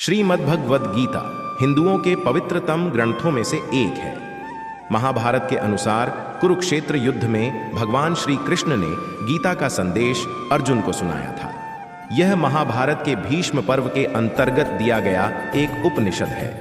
श्रीमद्भगवद गीता हिंदुओं के पवित्रतम ग्रंथों में से एक है। महाभारत के अनुसार कुरुक्षेत्र युद्ध में भगवान श्री कृष्ण ने गीता का संदेश अर्जुन को सुनाया था। यह महाभारत के भीष्म पर्व के अंतर्गत दिया गया एक उपनिषद है।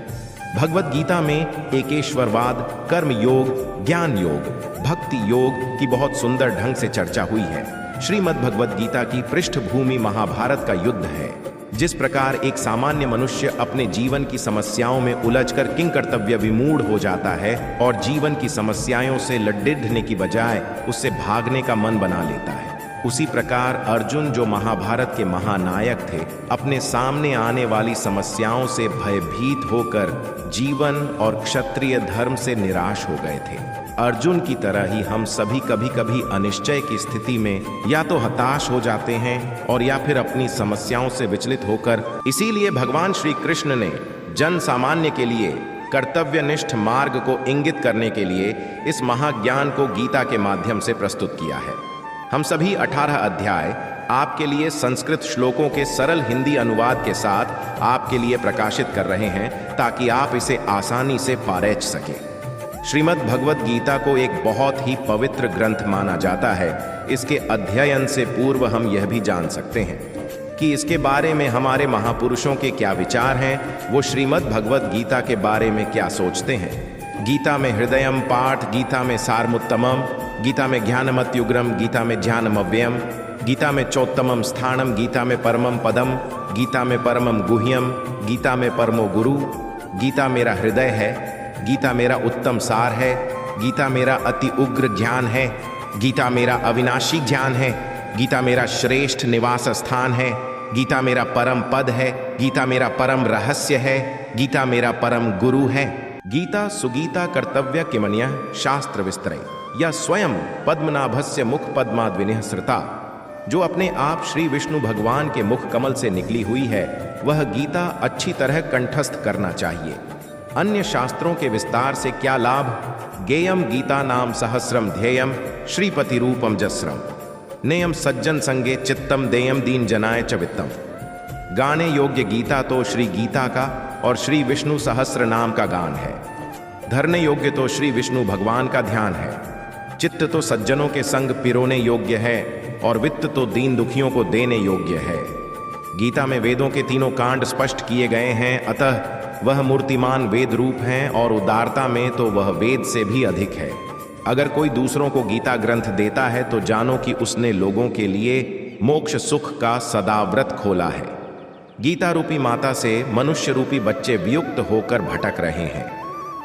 भगवद गीता में एकेश्वरवाद, कर्म योग, ज्ञान योग, भक्ति योग की बहुत सुंदर ढंग से चर्चा हुई है। श्रीमद्भगवद गीता की पृष्ठभूमि महाभारत का युद्ध है। जिस प्रकार एक सामान्य मनुष्य अपने जीवन की समस्याओं में उलझकर किंकर्तव्य विमूढ़ हो जाता है और जीवन की समस्याओं से लड्ढने की बजाय उससे भागने का मन बना लेता है, उसी प्रकार अर्जुन, जो महाभारत के महानायक थे, अपने सामने आने वाली समस्याओं से भयभीत होकर जीवन और क्षत्रिय धर्म से निराश हो गए थे। अर्जुन की तरह ही हम सभी कभी कभी अनिश्चय की स्थिति में या तो हताश हो जाते हैं और या फिर अपनी समस्याओं से विचलित होकर, इसीलिए भगवान श्री कृष्ण ने जन सामान्य के लिए कर्तव्यनिष्ठ मार्ग को इंगित करने के लिए इस महाज्ञान को गीता के माध्यम से प्रस्तुत किया है। हम सभी 18 अध्याय आपके लिए संस्कृत श्लोकों के सरल हिंदी अनुवाद के साथ आपके लिए प्रकाशित कर रहे हैं ताकि आप इसे आसानी से पारेच सकें। श्रीमद् भगवद गीता को एक बहुत ही पवित्र ग्रंथ माना जाता है। इसके अध्ययन से पूर्व हम यह भी जान सकते हैं कि इसके बारे में हमारे महापुरुषों के क्या विचार हैं, वो श्रीमद् भगवद गीता के बारे में क्या सोचते हैं। गीता में हृदयम पाठ, गीता में सारमुत्तमम, गीता में ज्ञानमत्युग्रम, गीता में ज्ञानमव्ययम, गीता में चौत्तमम स्थानम, गीता में परमम पदम, गीता में परमम गुह्यम, गीता में परमो गुरु, गीता मेरा हृदय है, गीता मेरा उत्तम सार है, गीता मेरा अति उग्र ज्ञान है, गीता मेरा अविनाशी ज्ञान है, गीता मेरा श्रेष्ठ निवास स्थान है, गीता मेरा परम पद है, गीता मेरा परम रहस्य है, गीता मेरा परम गुरु है। गीता सुगीता कर्तव्य किमन्य शास्त्र विस्तरे या स्वयं पद्मनाभस्य मुख पद्माद्विनिः सृता, जो अपने आप श्री विष्णु भगवान के मुख कमल से निकली हुई है, वह गीता अच्छी तरह कंठस्थ करना चाहिए। अन्य शास्त्रों के विस्तार से क्या लाभ। गेयम गीता नाम सहस्रम ध्येयम श्रीपति रूपम जस्रम नेयम सज्जन संगे चित्तम देयम दीन जनाय च वित्तम। गाने योग्य गीता तो श्री गीता का और श्री विष्णु सहस्र नाम का गान है। धरने योग्य तो श्री विष्णु भगवान का ध्यान है। चित्त तो सज्जनों के संग पिरोने योग्य है और वित्त तो दीन दुखियों को देने योग्य है। गीता में वेदों के तीनों कांड स्पष्ट किए गए हैं, अतः वह मूर्तिमान वेद रूप हैं और उदारता में तो वह वेद से भी अधिक है। अगर कोई दूसरों को गीता ग्रंथ देता है तो जानो कि उसने लोगों के लिए मोक्ष सुख का सदाव्रत खोला है। गीता रूपी माता से मनुष्य रूपी बच्चे वियुक्त होकर भटक रहे हैं,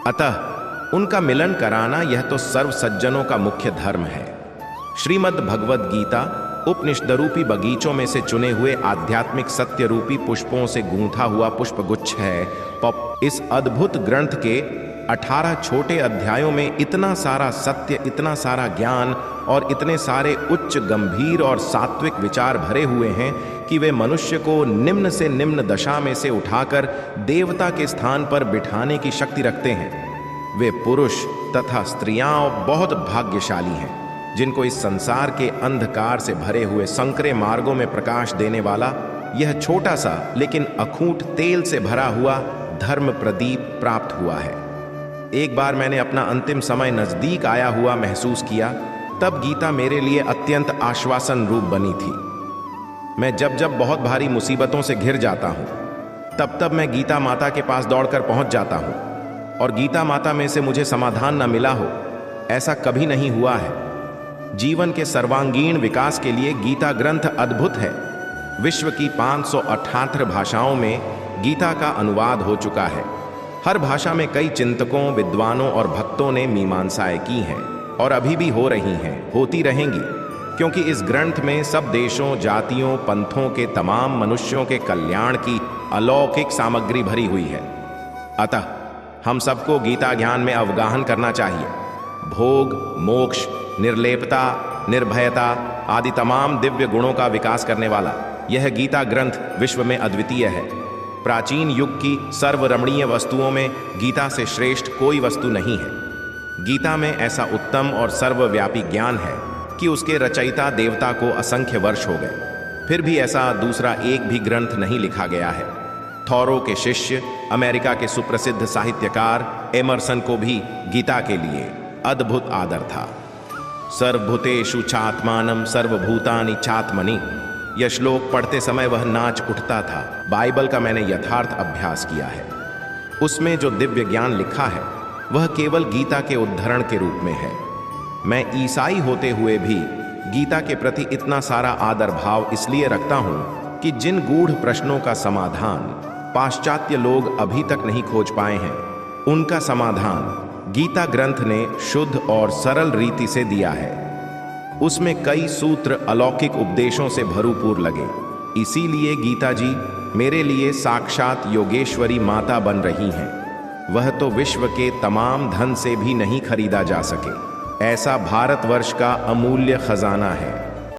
अतः उनका मिलन कराना यह तो सर्व सज्जनों का मुख्य धर्म है। श्रीमद् भगवद गीता उपनिषद रूपी बगीचों में से चुने हुए आध्यात्मिक सत्य रूपी पुष्पों से गूंथा हुआ पुष्पगुच्छ है। इस अद्भुत ग्रंथ के 18 छोटे अध्यायों में इतना सारा सत्य, इतना सारा ज्ञान और इतने सारे उच्च गंभीर और सात्विक विचार भरे हुए हैं कि वे मनुष्य को निम्न से निम्न दशा में से उठाकर देवता के स्थान पर बिठाने की शक्ति रखते हैं। वे पुरुष तथा स्त्रियां बहुत भाग्यशाली हैं जिनको इस संसार के अंधकार से भरे हुए संकरे मार्गों में प्रकाश देने वाला यह छोटा सा लेकिन अखूट तेल से भरा हुआ धर्म प्रदीप प्राप्त हुआ है। एक बार मैंने अपना अंतिम समय नजदीक आया हुआ महसूस किया, तब गीता मेरे लिए अत्यंत आश्वासन रूप बनी थी। मैं जब जब बहुत भारी मुसीबतों से घिर जाता हूँ, तब तब मैं गीता माता के पास दौड़कर पहुंच जाता हूँ, और गीता माता में से मुझे समाधान न मिला हो, ऐसा कभी नहीं हुआ है। जीवन के सर्वांगीण विकास के लिए गीता ग्रंथ अद्भुत है। विश्व की 578 भाषाओं में गीता का अनुवाद हो चुका है। हर भाषा में कई चिंतकों, विद्वानों और भक्तों ने मीमांसाएं की हैं और अभी भी हो रही हैं, होती रहेंगी, क्योंकि इस ग्रंथ में सब देशों, जातियों, पंथों के तमाम मनुष्यों के कल्याण की अलौकिक सामग्री भरी हुई है। अतः हम सबको गीता ज्ञान में अवगाहन करना चाहिए। भोग, मोक्ष, निर्लेपता, निर्भयता आदि तमाम दिव्य गुणों का विकास करने वाला यह गीता ग्रंथ विश्व में अद्वितीय है। प्राचीन युग की सर्वरमणीय वस्तुओं में गीता से श्रेष्ठ कोई वस्तु नहीं है। गीता में ऐसा उत्तम और सर्वव्यापी ज्ञान है कि उसके रचयिता देवता को असंख्य वर्ष हो गए, फिर भी ऐसा दूसरा एक भी ग्रंथ नहीं लिखा गया है। थॉरो के शिष्य अमेरिका के सुप्रसिद्ध साहित्यकार एमरसन को भी गीता के लिए अद्भुत आदर था। सर्वभूतेषु चात्मानं सर्वभूतानि चात्मनि, यह श्लोक पढ़ते समय वह नाच उठता था। बाइबल का मैंने यथार्थ अभ्यास किया है। उसमें जो दिव्य ज्ञान लिखा है वह केवल गीता के उद्धरण के रूप में है। मैं ईसाई होते हुए भी गीता के प्रति इतना सारा आदर भाव इसलिए रखता हूँ कि जिन गूढ़ प्रश्नों का समाधान पाश्चात्य लोग अभी तक नहीं खोज पाए हैं, उनका समाधान गीता ग्रंथ ने शुद्ध और सरल रीति से दिया है। उसमें कई सूत्र अलौकिक उपदेशों से भरपूर लगे। इसीलिए गीता जी मेरे लिए साक्षात योगेश्वरी माता बन रही हैं। वह तो विश्व के तमाम धन से भी नहीं खरीदा जा सके, ऐसा भारतवर्ष का अमूल्य खजाना है।